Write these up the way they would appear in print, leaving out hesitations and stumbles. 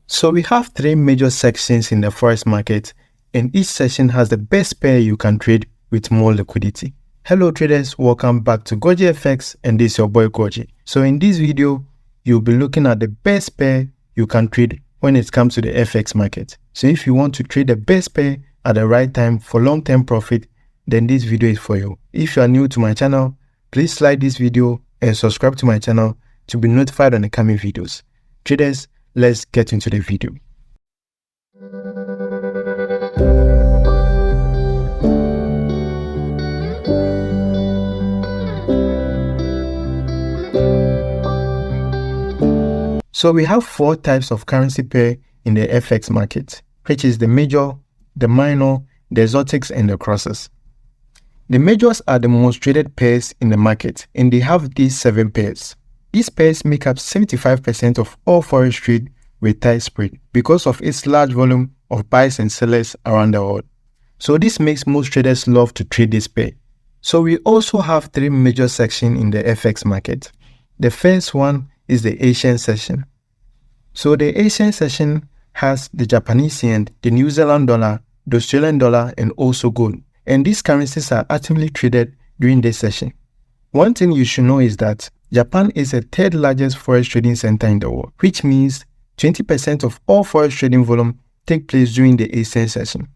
So we have three major sections in the Forex market, and each section has the best pair you can trade with more liquidity. Hello traders, welcome back to GolgiFx, and this is your boy Golgi. So in this video, you'll be looking at the best pair you can trade when it comes to the FX market. So if you want to trade the best pair at the right time for long-term profit, then this video is for you. If you are new to my channel, please like this video and subscribe to my channel to be notified on the coming videos. Traders, let's get into the video. So we have four types of currency pair in the FX market, which is the major, the minor, the exotics, and the crosses. The majors are the most traded pairs in the market, and they have these 7 pairs. These pairs make up 75% of all forex trade with tight spread because of its large volume of buyers and sellers around the world. So this makes most traders love to trade this pair. So we also have 3 major sections in the FX market. The first one is the Asian section. So the Asian section has the Japanese yen, the New Zealand dollar, the Australian dollar, and also gold. And these currencies are actively traded during this session. One thing you should know is that Japan is the 3rd largest forex trading center in the world, which means 20% of all forex trading volume take place during the Asian session.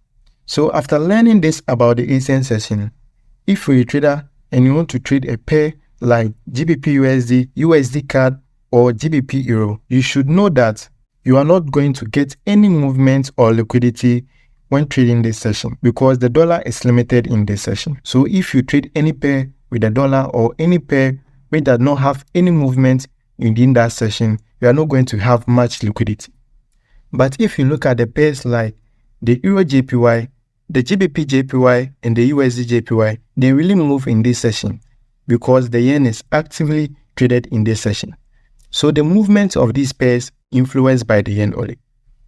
So after learning this about the Asian session, if you're a trader and you want to trade a pair like GBP USD, USD CAD, or GBP Euro, you should know that you are not going to get any movement or liquidity when trading this session because the dollar is limited in this session. So if you trade any pair with the dollar or any pair which does not have any movement within that session, you are not going to have much liquidity. But if you look at the pairs like the Euro JPY, the GBP JPY, and the USD JPY, they really move in this session because the yen is actively traded in this session. So the movement of these pairs influenced by the yen only.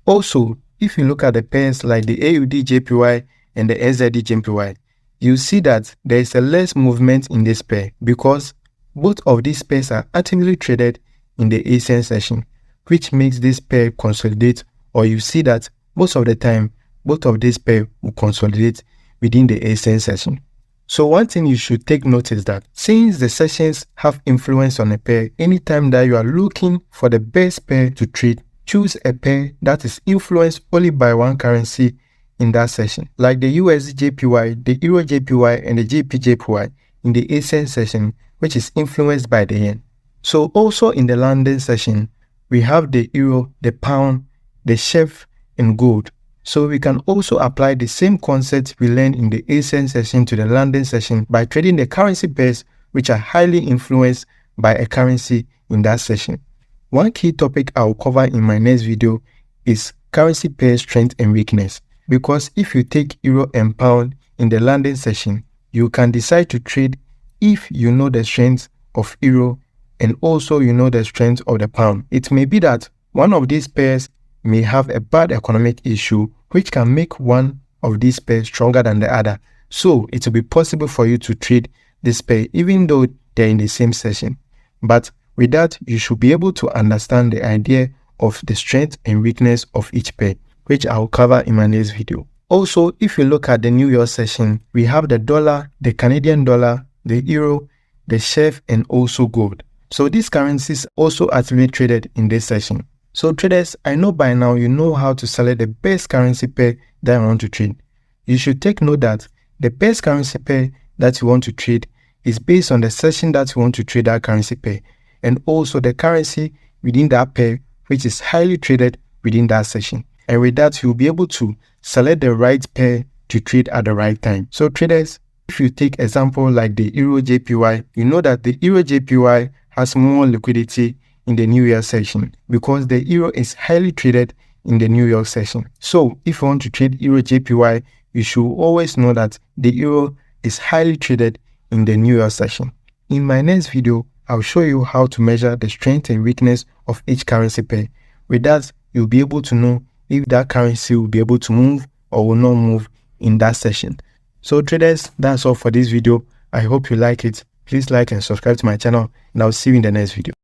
Also, if you look at the pairs like the AUD JPY and the NZD JPY, you see that there is a less movement in this pair because both of these pairs are actively traded in the Asian session, which makes this pair consolidate, or you see that most of the time, both of these pairs will consolidate within the Asian session. So one thing you should take note is that since the sessions have influence on a pair, anytime that you are looking for the best pair to trade, choose a pair that is influenced only by one currency in that session, like the USD JPY, the Euro JPY, and the GBP JPY in the Asian session, which is influenced by the yen. So also in the London session, we have the euro, the pound, the chef, and gold. So we can also apply the same concept we learned in the Asian session to the London session by trading the currency pairs which are highly influenced by a currency in that session. One key topic I will cover in my next video is currency pair strength and weakness, because if you take euro and pound in the London session, you can decide to trade if you know the strength of euro and also you know the strength of the pound. It may be that one of these pairs may have a bad economic issue which can make one of these pairs stronger than the other. So it will be possible for you to trade this pair even though they're in the same session. But with that, you should be able to understand the idea of the strength and weakness of each pair, which I will cover in my next video. Also, if you look at the New York session, we have the dollar, the Canadian dollar, the euro, the chef, and also gold. So these currencies also actively traded in this session. So traders, I know by now you know how to select the best currency pair that you want to trade. You should take note that the best currency pair that you want to trade is based on the session that you want to trade that currency pair, and also the currency within that pair which is highly traded within that session. And with that, you'll be able to select the right pair to trade at the right time. So traders, if you take example like the Euro JPY, you know that the Euro JPY has more liquidity in the New York session because the euro is highly traded in the New York session. So if you want to trade Euro JPY, you should always know that the euro is highly traded in the New York session. In my next video, I'll show you how to measure the strength and weakness of each currency pair. With that, you'll be able to know if that currency will be able to move or will not move in that session. So traders, that's all for this video. I hope you like it. Please like and subscribe to my channel, and I'll see you in the next video.